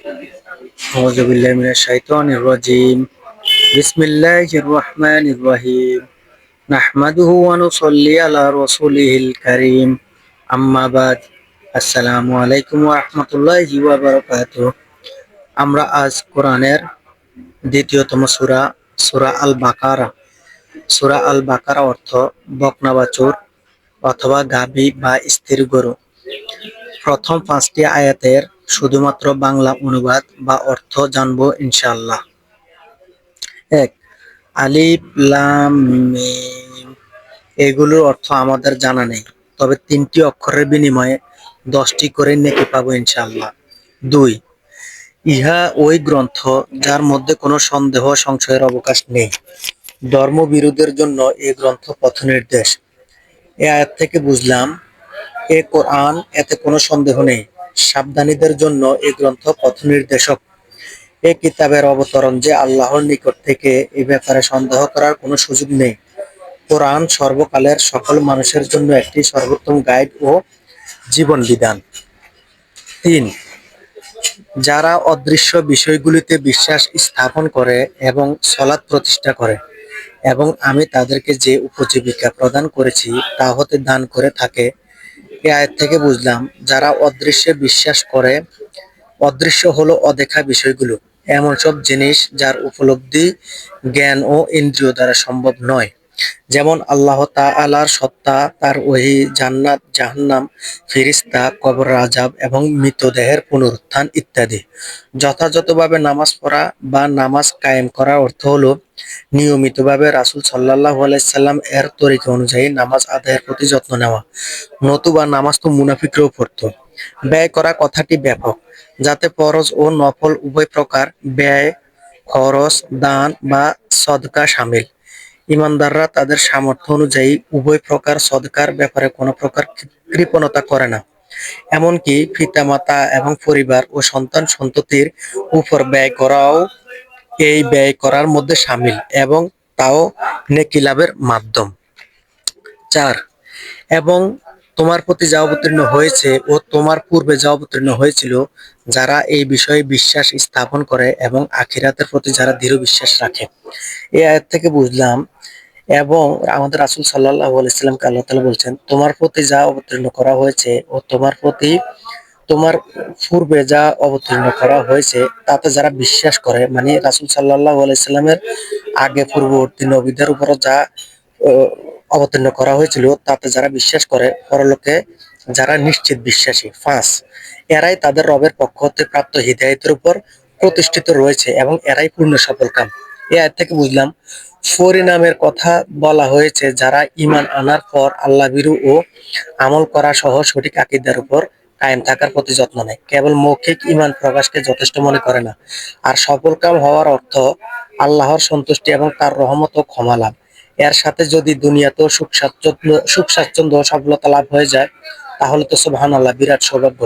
أعوذ بالله من الشيطان الرجيم. بسم الله الرحمن الرحيم. نحمده ونصلي على رسوله الكريم. أما بعد. আসসালামু আলাইকুম ওয়া রাহমাতুল্লাহি ওয়া বারাকাতুহু। আমরা আজ কোরআনের দ্বিতীয়তম সূরা সূরা আল বাকারা। সূরা আল বাকারা অর্থ বকনা বাছুর অথবা গাভী বা স্থির গরু। প্রথম ৫টি আয়াতের শুধুমাত্র বাংলা অনুবাদ বা অর্থ জানবো ইনশাআল্লাহ। ১. আলিফ লাম মিম। এগুলোর অর্থ আমাদের জানা নেই, তবে ৩টি অক্ষরের বিনিময়ে ১০টি করে নেকি পাবো ইনশাআল্লাহ। ২. ইহা ওই গ্রন্থ যার মধ্যে কোনো সন্দেহ সংশয়ের অবকাশ নেই। ধর্মবিরোধীদের জন্য এ গ্রন্থ পথনির্দেশ। এ আয়াত থেকে বুঝলাম এ কোরআন, এতে কোনো সন্দেহ নেই। সাবধানীদের জন্য এ গ্রন্থ পথনির্দেশক। এ কিতাবের অবতরণ যে আল্লাহর নিকট থেকে, এ ব্যাপারে সন্দেহ করার কোনো সুযোগ নেই। কোরআন সর্বকালের সকল মানুষের জন্য একটি সর্বোত্তম গাইড ও জীবন বিধান। ৩. যারা অদৃশ্য বিষয়গুলিতে বিশ্বাস স্থাপন করে এবং সলাৎ প্রতিষ্ঠা করে এবং আমি তাদেরকে যে উপজীবিকা প্রদান করেছি তা হতে দান করে থাকে। এই আয়াত থেকে বুঝলাম যারা অদৃশ্যে বিশ্বাস করে। অদৃশ্য হলো অদেখা বিষয়গুলো, এমন সব জিনিস যার উপলব্ধি জ্ঞান ও ইন্দ্রিয় দ্বারা সম্ভব নয়, যেমন আল্লাহ তাআলার সত্তা, তার ওহী, জান্নাত, জাহান্নাম, ফেরেশতা, কবর আযাব এবং মৃতদেহের পুনরুত্থান ইত্যাদি। যথাযথভাবে নামাজ পড়া বা নামাজ কায়েম করার অর্থ হলো নিয়মিতভাবে রাসূল সাল্লাল্লাহু আলাইহি সাল্লাম এর তরিকা অনুযায়ী নামাজ আদায়ের প্রতি যত্ন নেওয়া। নতুবা নামাজ তো মুনাফিকরাও পড়তো। ব্যয় করা কথাটি ব্যাপক, যাতে ফরজ ও নফল উভয় প্রকার ব্যয়, খরচ, দান বা সদকা শামিল। ঈমানদাররা তাদের সামর্থ্য অনুযায়ী উভয় প্রকার সদকার ব্যাপারে কোনো প্রকার কৃপণতা করে না। এমনকি পিতামাতা এবং পরিবার ও সন্তান-সন্ততির উপর ব্যয় করাও এই ব্যয় করার মধ্যে শামিল, এবং তাও নেকি লাভের মাধ্যম। ৪. এবং তোমার প্রতি যা অবতীর্ণ হয়েছে ও তোমার পূর্বে যা অবতীর্ণ হয়েছিল, যারা এই বিষয়ে বিশ্বাস স্থাপন করে এবং আখিরাতের প্রতি যারা দৃঢ় বিশ্বাস রাখে। এই আয়াত থেকে বুঝলাম, এবং আমাদের রাসূল সাল্লাল্লাহু আলাইহি সাল্লামকে আল্লাহ তাআলা বলছেন, তোমার প্রতি যা অবতীর্ণ করা হয়েছে ও তোমার পূর্বে যা অবতীর্ণ করা হয়েছে তাতে যারা বিশ্বাস করে, মানে রাসূল সাল্লাল্লাহু আলাইহি সাল্লামের আগে পূর্ববর্তী নবীদের উপরও যা আহ, অবতীর্ণ করা হয়েছিল তাতে যারা বিশ্বাস করে, পরলোকে যারা নিশ্চিত বিশ্বাসী। ৫. এরাই তাদের রবের পক্ষ হতে প্রাপ্ত হিদায়াতের উপর প্রতিষ্ঠিত রয়েছে এবং এরাই পূর্ণ সফলকাম। এই আয়াত থেকে বুঝলাম পরিণামের কথা বলা হয়েছে যারা ঈমান আনার পর আল্লাহ ভীরু ও আমল করা সহ সঠিক আকীদার উপর কায়েম থাকার প্রতি যত্ন নেয়, কেবল মৌখিক ঈমান প্রকাশকে যথেষ্ট মনে করে না। আর সফলকাম হওয়ার অর্থ আল্লাহর সন্তুষ্টি এবং তার রহমত ও ক্ষমা লাভ। এর সাথে যদি দুনিয়াতেও সুখ স্বাচ্ছন্দ্য ও সফলতা লাভ হয়ে যায়, তাহলে তো সুবহানাল্লাহ, বিরাট সৌভাগ্য।